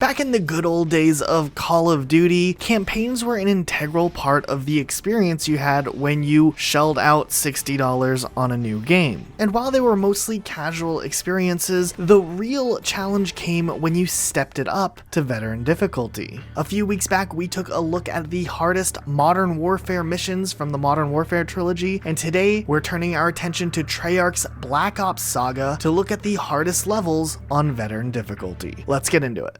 Back in the good old days of Call of Duty, campaigns were an integral part of the experience you had when you shelled out $60 on a new game. And while they were mostly casual experiences, the real challenge came when you stepped it up to veteran difficulty. A few weeks back, we took a look at the hardest Modern Warfare missions from the Modern Warfare trilogy, and today we're turning our attention to Treyarch's Black Ops saga to look at the hardest levels on veteran difficulty. Let's get into it.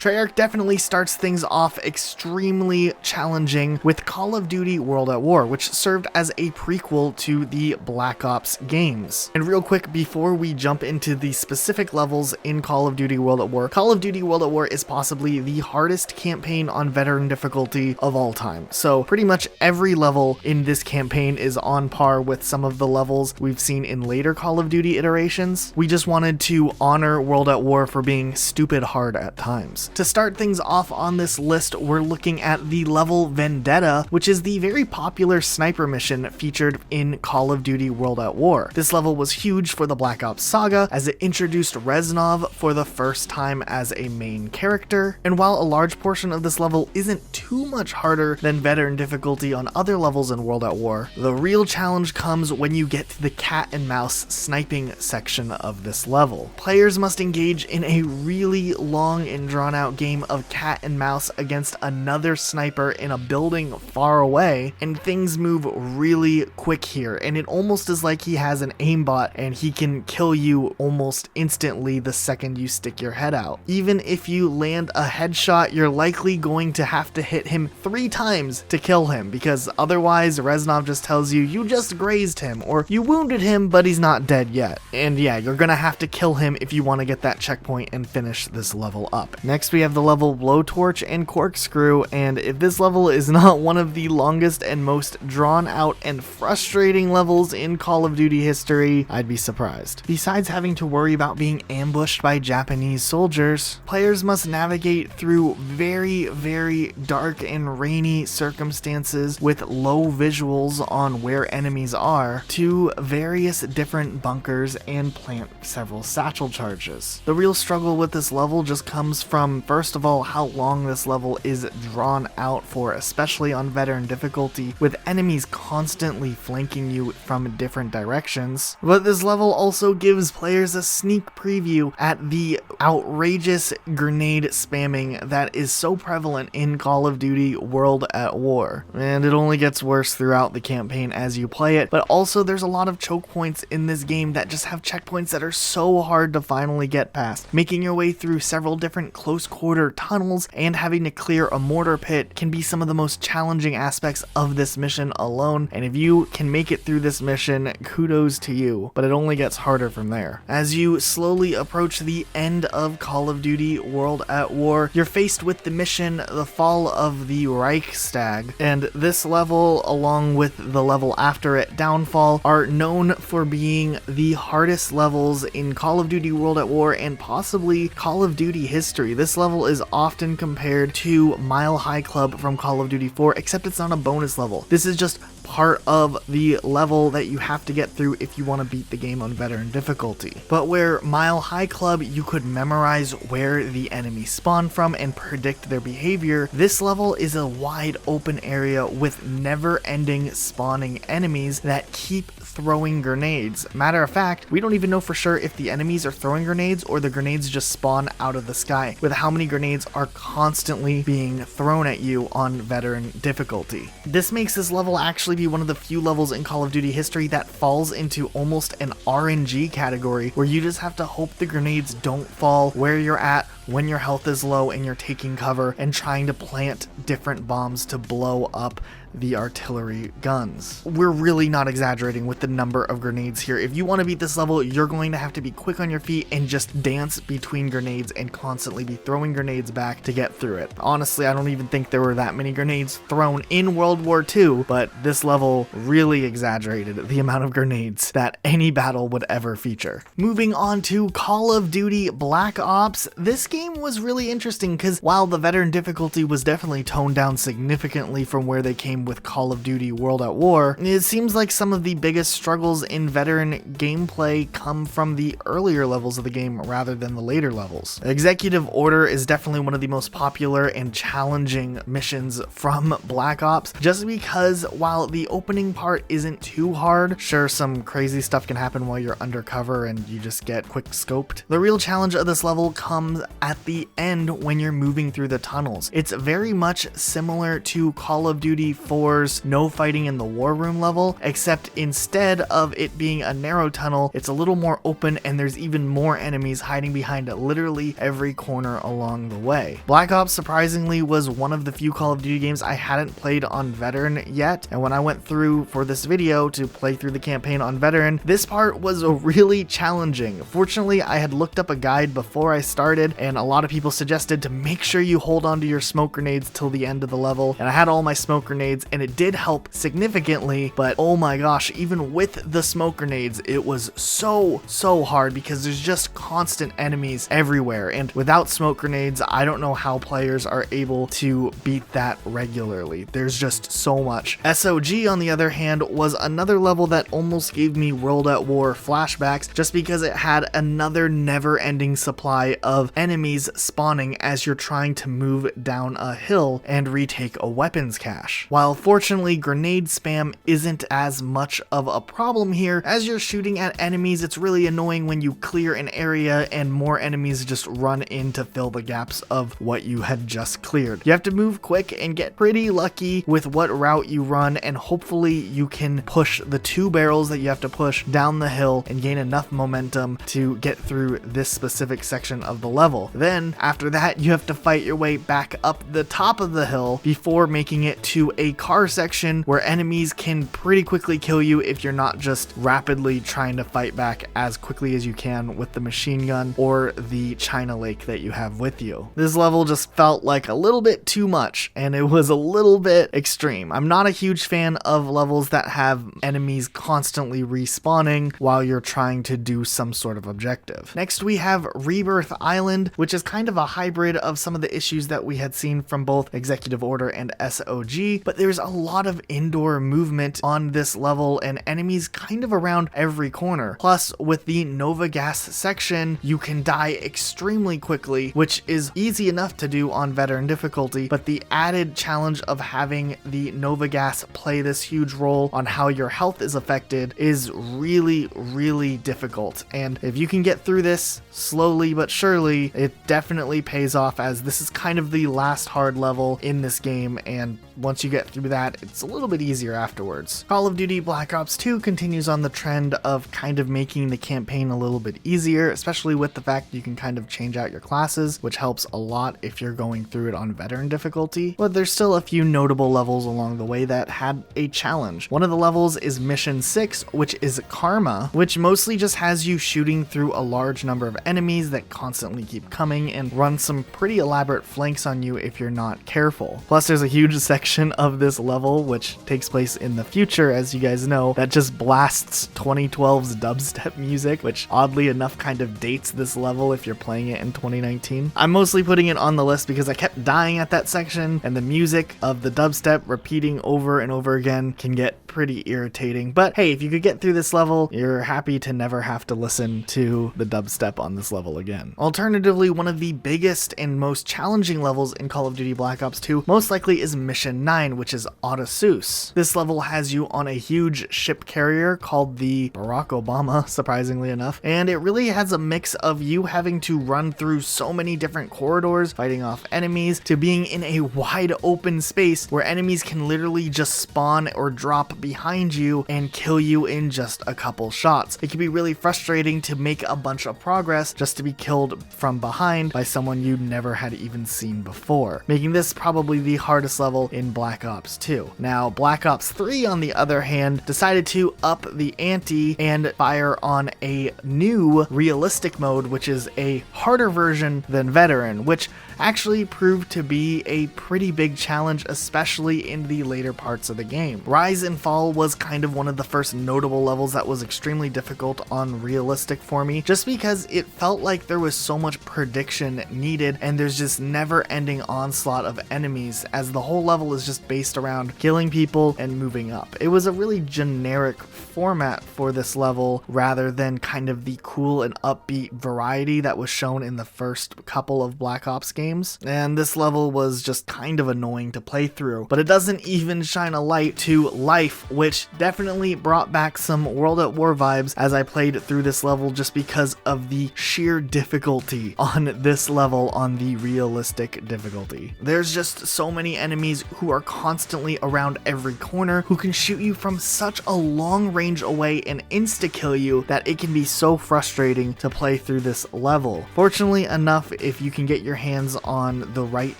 Treyarch definitely starts things off extremely challenging with Call of Duty World at War, which served as a prequel to the Black Ops games. And real quick, before we jump into the specific levels in Call of Duty World at War, Call of Duty World at War is possibly the hardest campaign on veteran difficulty of all time. So pretty much every level in this campaign is on par with some of the levels we've seen in later Call of Duty iterations. We just wanted to honor World at War for being stupid hard at times. To start things off on this list, we're looking at the level Vendetta, which is the very popular sniper mission featured in Call of Duty World at War. This level was huge for the Black Ops saga as it introduced Reznov for the first time as a main character, and while a large portion of this level isn't too much harder than veteran difficulty on other levels in World at War, the real challenge comes when you get to the cat and mouse sniping section of this level. Players must engage in a really long and drawn out game of cat and mouse against another sniper in a building far away, and things move really quick here, and it almost is like he has an aimbot and he can kill you almost instantly the second you stick your head out. Even if you land a headshot, you're likely going to have to hit him 3 times to kill him, because otherwise Reznov just tells you just grazed him, or you wounded him but he's not dead yet. And yeah, you're gonna have to kill him if you want to get that checkpoint and finish this level up. Next we have the level Blowtorch and Corkscrew, and if this level is not one of the longest and most drawn out and frustrating levels in Call of Duty history, I'd be surprised. Besides having to worry about being ambushed by Japanese soldiers, players must navigate through very dark and rainy circumstances with low visuals on where enemies are to various different bunkers and plant several satchel charges. The real struggle with this level just comes from, first of all, how long this level is drawn out for, especially on veteran difficulty, with enemies constantly flanking you from different directions. But this level also gives players a sneak preview at the outrageous grenade spamming that is so prevalent in Call of Duty World at War. And it only gets worse throughout the campaign as you play it, but also there's a lot of choke points in this game that just have checkpoints that are so hard to finally get past. Making your way through several different close quarter tunnels and having to clear a mortar pit can be some of the most challenging aspects of this mission alone, and if you can make it through this mission, kudos to you, but it only gets harder from there. As you slowly approach the end of Call of Duty World at War, you're faced with the mission The Fall of the Reichstag, and this level, along with the level after it, Downfall, are known for being the hardest levels in Call of Duty World at War and possibly Call of Duty history. This level is often compared to Mile High Club from Call of Duty 4, except it's not a bonus level. This is just part of the level that you have to get through if you want to beat the game on veteran difficulty. But where Mile High Club you could memorize where the enemies spawn from and predict their behavior, this level is a wide open area with never-ending spawning enemies that keep throwing grenades. Matter of fact, we don't even know for sure if the enemies are throwing grenades or the grenades just spawn out of the sky, with how many grenades are constantly being thrown at you on veteran difficulty. This makes this level actually be one of the few levels in Call of Duty history that falls into almost an RNG category, where you just have to hope the grenades don't fall where you're at when your health is low and you're taking cover and trying to plant different bombs to blow up the artillery guns. We're really not exaggerating with the number of grenades here. If you want to beat this level, you're going to have to be quick on your feet and just dance between grenades and constantly be throwing grenades back to get through it. Honestly, I don't even think there were that many grenades thrown in World War II, but this level really exaggerated the amount of grenades that any battle would ever feature. Moving on to Call of Duty Black Ops, this game was really interesting because while the veteran difficulty was definitely toned down significantly from where they came with Call of Duty World at War, it seems like some of the biggest struggles in veteran gameplay come from the earlier levels of the game rather than the later levels. Executive Order is definitely one of the most popular and challenging missions from Black Ops, just because while the opening part isn't too hard, sure, some crazy stuff can happen while you're undercover and you just get quick scoped. The real challenge of this level comes at the end when you're moving through the tunnels. It's very much similar to Call of Duty 4's no fighting in the war room level, except instead of it being a narrow tunnel, it's a little more open and there's even more enemies hiding behind literally every corner along the way. Black Ops surprisingly was one of the few Call of Duty games I hadn't played on veteran yet, and when I went through for this video to play through the campaign on veteran, this part was really challenging. Fortunately, I had looked up a guide before I started, and a lot of people suggested to make sure you hold onto your smoke grenades till the end of the level, and I had all my smoke grenades and it did help significantly, but oh my gosh, even with the smoke grenades, it was so hard because there's just constant enemies everywhere, and without smoke grenades, I don't know how players are able to beat that regularly. There's just so much. SOG, on the other hand, was another level that almost gave me World at War flashbacks just because it had another never-ending supply of enemies spawning as you're trying to move down a hill and retake a weapons cache. While fortunately grenade spam isn't as much of a problem here, as you're shooting at enemies, it's really annoying when you clear an area and more enemies just run in to fill the gaps of what you had just cleared. You have to move quick and get pretty lucky with what route you run, and hopefully you can push the 2 barrels that you have to push down the hill and gain enough momentum to get through this specific section of the level. Then after that, you have to fight your way back up the top of the hill before making it to a car section where enemies can pretty quickly kill you if you're not just rapidly trying to fight back as quickly as you can with the machine gun or the China Lake that you have with you. This level just felt like a little bit too much, and it was a little bit extreme. I'm not a huge fan of levels that have enemies constantly respawning while you're trying to do some sort of objective. Next we have Rebirth Island, which is kind of a hybrid of some of the issues that we had seen from both Executive Order and SOG, but there's a lot of indoor movement on this level and enemies kind of around every corner. Plus, with the Nova Gas section, you can die extremely quickly, which is easy enough to do on veteran difficulty, but the added challenge of having the Nova Gas play this huge role on how your health is affected is really difficult. And if you can get through this slowly but surely, it definitely pays off, as this is kind of the last hard level in this game, and once you get through that, it's a little bit easier afterwards. Call of Duty Black Ops 2 continues on the trend of kind of making the campaign a little bit easier, especially with the fact you can kind of change out your classes, which helps a lot if you're going through it on veteran difficulty, but there's still a few notable levels along the way that had a challenge. One of the levels is Mission 6, which is Karma, which mostly just has you shooting through a large number of enemies that constantly keep coming and run some pretty elaborate flanks on you if you're not careful. Plus, there's a huge section of this level, which takes place in the future, as you guys know, that just blasts 2012's dubstep music, which oddly enough kind of dates this level if you're playing it in 2019. I'm mostly putting it on the list because I kept dying at that section, and the music of the dubstep repeating over and over again can get pretty irritating. But hey, if you could get through this level, you're happy to never have to listen to the dubstep on this level again. Alternatively, one of the biggest and most challenging levels in Call of Duty Black Ops 2 most likely is Mission 9, which is Audisous. This level has you on a huge ship carrier called the Barack Obama, surprisingly enough, and it really has a mix of you having to run through so many different corridors, fighting off enemies, to being in a wide open space where enemies can literally just spawn or drop behind you and kill you in just a couple shots. It can be really frustrating to make a bunch of progress just to be killed from behind by someone you never had even seen before, making this probably the hardest level in Black Ops 2. Now, Black Ops 3, on the other hand, decided to up the ante and fire on a new realistic mode, which is a harder version than Veteran, which actually proved to be a pretty big challenge, especially in the later parts of the game. Rise and fall Call was kind of one of the first notable levels that was extremely difficult on realistic for me, just because it felt like there was so much prediction needed and there's just never ending onslaught of enemies, as the whole level is just based around killing people and moving up. It was a really generic format for this level rather than kind of the cool and upbeat variety that was shown in the first couple of Black Ops games, and this level was just kind of annoying to play through. But it doesn't even shine a light to Life, which definitely brought back some World at War vibes as I played through this level, just because of the sheer difficulty on this level on the realistic difficulty. There's just so many enemies who are constantly around every corner, who can shoot you from such a long range away and insta-kill you that it can be so frustrating to play through this level. Fortunately enough, if you can get your hands on the right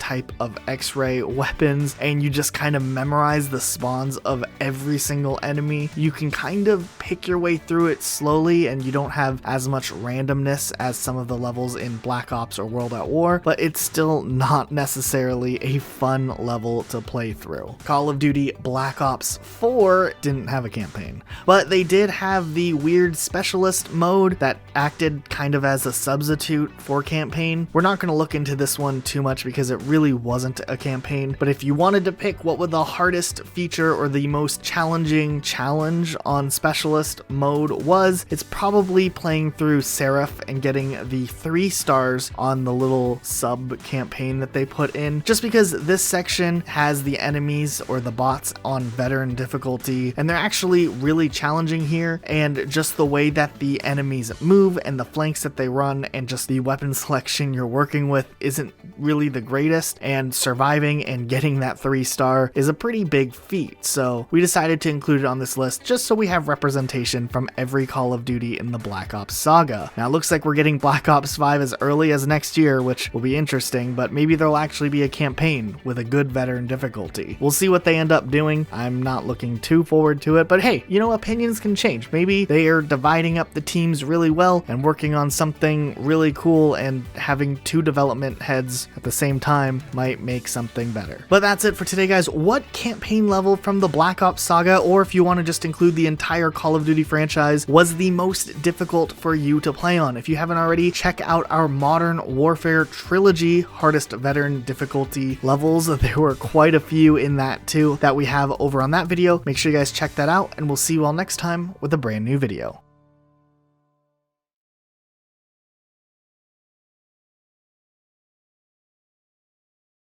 type of X-ray weapons and you just kind of memorize the spawns of every single enemy, you can kind of pick your way through it slowly and you don't have as much randomness as some of the levels in Black Ops or World at War, but it's still not necessarily a fun level to play through. Call of Duty Black Ops 4 didn't have a campaign, but they did have the weird specialist mode that acted kind of as a substitute for campaign. We're not going to look into this one too much because it really wasn't a campaign, but if you wanted to pick what would the hardest feature or the most challenging challenge on specialist mode was, it's probably playing through Seraph and getting the 3 stars on the little sub campaign that they put in, just because this section has the enemies or the bots on veteran difficulty and they're actually really challenging here, and just the way that the enemies move and the flanks that they run and just the weapon selection you're working with isn't really the greatest, and surviving and getting that 3-star is a pretty big feat. So we decided to include it on this list just so we have representation from every Call of Duty in the Black Ops saga. Now it looks like we're getting Black Ops 5 as early as next year, which will be interesting, but maybe there'll actually be a campaign with a good veteran difficulty. We'll see what they end up doing. I'm not looking too forward to it, but hey, you know, opinions can change. Maybe they are dividing up the teams really well and working on something really cool, and having 2 development heads at the same time might make something better. But that's it for today, guys. What campaign level from the Black Ops saga, or if you want to just include the entire Call of Duty franchise, was the most difficult for you to play on? If you haven't already, check out our Modern Warfare Trilogy hardest veteran difficulty levels. There were quite a few in that too that we have over on that video. Make sure you guys check that out, and we'll see you all next time with a brand new video.